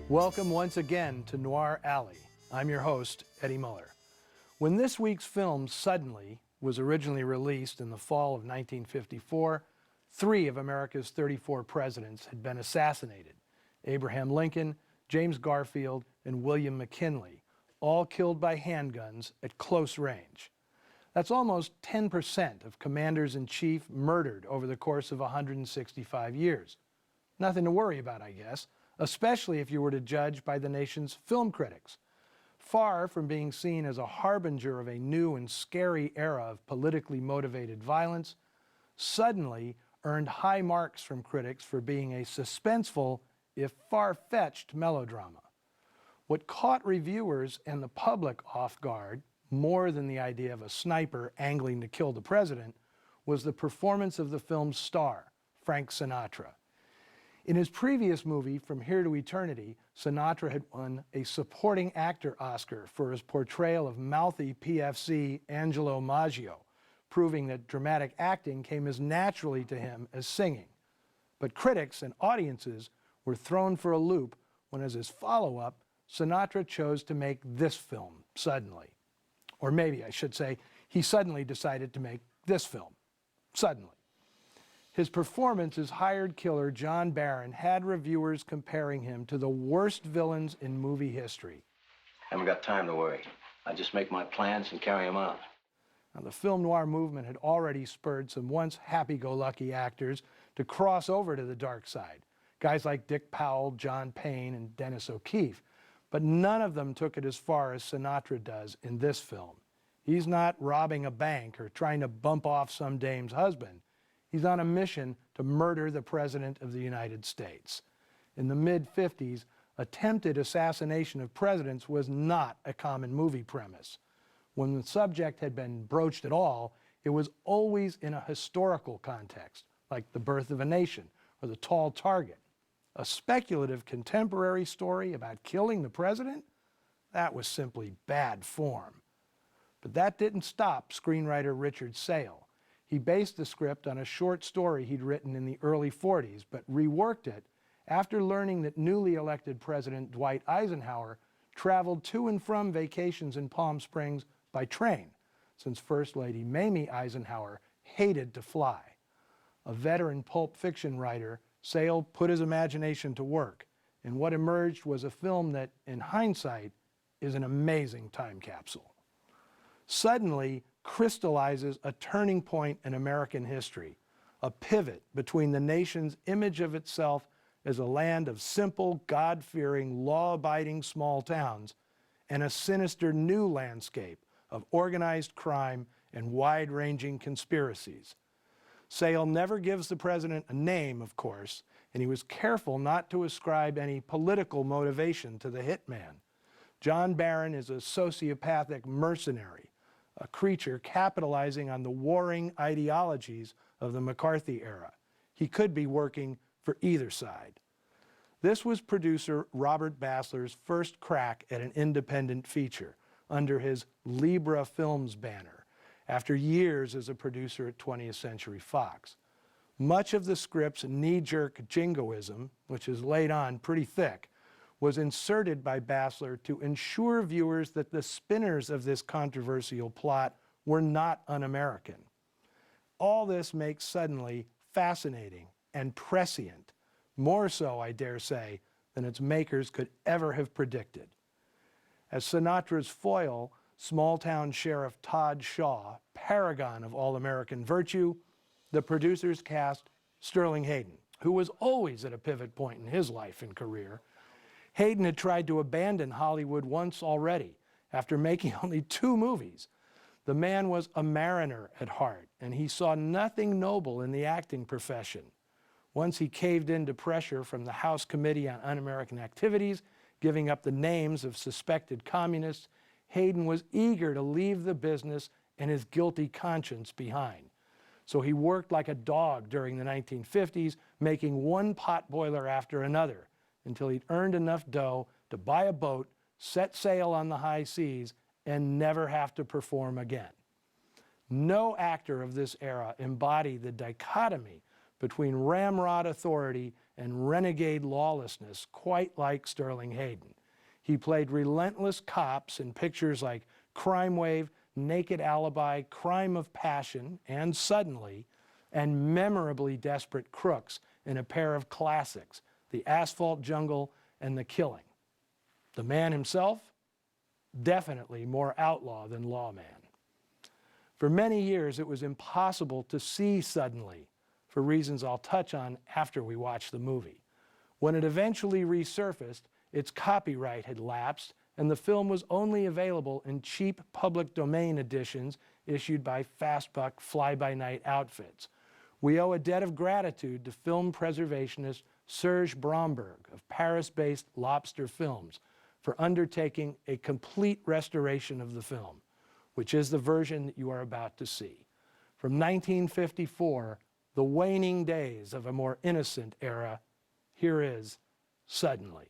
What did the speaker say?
Welcome once again to Noir Alley. I'm your host, Eddie Muller. When this week's film, Suddenly, was originally released in the fall of 1954, 3 of America's 34 presidents had been assassinated: Abraham Lincoln, James Garfield, and William McKinley, all killed by handguns at close range. That's almost 10% of commanders-in-chief murdered over the course of 165 years. Nothing to worry about, I guess, especially if you were to judge by the nation's film critics. Far from being seen as a harbinger of a new and scary era of politically motivated violence, Suddenly earned high marks from critics for being a suspenseful, if far-fetched, melodrama. What caught reviewers and the public off guard, more than the idea of a sniper angling to kill the president, was the performance of the film's star, Frank Sinatra. In his previous movie, From Here to Eternity, Sinatra had won a supporting actor Oscar for his portrayal of mouthy PFC Angelo Maggio, proving that dramatic acting came as naturally to him as singing. But critics and audiences were thrown for a loop when, as his follow-up, Sinatra chose to make this film, Suddenly. Or maybe I should say, he suddenly decided to make this film, Suddenly. His performance as hired killer John Barron had reviewers comparing him to the worst villains in movie history. Haven't got time to worry. I just make my plans and carry them out. Now, the film noir movement had already spurred some once happy-go-lucky actors to cross over to the dark side. Guys like Dick Powell, John Payne, and Dennis O'Keefe. But none of them took it as far as Sinatra does in this film. He's not robbing a bank or trying to bump off some dame's husband. He's on a mission to murder the President of the United States. In the mid-50s, attempted assassination of presidents was not a common movie premise. When the subject had been broached at all, it was always in a historical context, like The Birth of a Nation or The Tall Target. A speculative contemporary story about killing the president? That was simply bad form. But that didn't stop screenwriter Richard Sale. He based the script on a short story he'd written in the early 40s, but reworked it after learning that newly elected President Dwight Eisenhower traveled to and from vacations in Palm Springs by train, since First Lady Mamie Eisenhower hated to fly. A veteran pulp fiction writer, Sale put his imagination to work, and what emerged was a film that, in hindsight, is an amazing time capsule. Suddenly crystallizes a turning point in American history, a pivot between the nation's image of itself as a land of simple, God-fearing, law-abiding small towns and a sinister new landscape of organized crime and wide-ranging conspiracies. Sale never gives the president a name, of course, and he was careful not to ascribe any political motivation to the hitman. John Barron is a sociopathic mercenary, a creature capitalizing on the warring ideologies of the McCarthy era. He could be working for either side. This was producer Robert Bassler's first crack at an independent feature under his Libra Films banner, after years as a producer at 20th Century Fox. Much of the script's knee-jerk jingoism, which is laid on pretty thick, was inserted by Bassler to ensure viewers that the spinners of this controversial plot were not un-American. All this makes Suddenly fascinating and prescient, more so, I dare say, than its makers could ever have predicted. As Sinatra's foil, small-town Sheriff Todd Shaw, paragon of all-American virtue, the producers cast Sterling Hayden, who was always at a pivot point in his life and career. Hayden had tried to abandon Hollywood once already, after making only 2 movies. The man was a mariner at heart, and he saw nothing noble in the acting profession. Once he caved in to pressure from the House Committee on Un-American Activities, giving up the names of suspected communists, Hayden was eager to leave the business and his guilty conscience behind. So he worked like a dog during the 1950s, making one potboiler after another, until he'd earned enough dough to buy a boat, set sail on the high seas, and never have to perform again. No actor of this era embodied the dichotomy between ramrod authority and renegade lawlessness quite like Sterling Hayden. He played relentless cops in pictures like Crime Wave, Naked Alibi, Crime of Passion, and Suddenly, and memorably desperate crooks in a pair of classics, The Asphalt Jungle and The Killing. The man himself, definitely more outlaw than lawman. For many years, it was impossible to see Suddenly, for reasons I'll touch on after we watch the movie. When it eventually resurfaced, its copyright had lapsed, and the film was only available in cheap public domain editions issued by fast-buck fly-by-night outfits. We owe a debt of gratitude to film preservationist Serge Bromberg of Paris-based Lobster Films for undertaking a complete restoration of the film, which is the version that you are about to see. From 1954, the waning days of a more innocent era, here is Suddenly.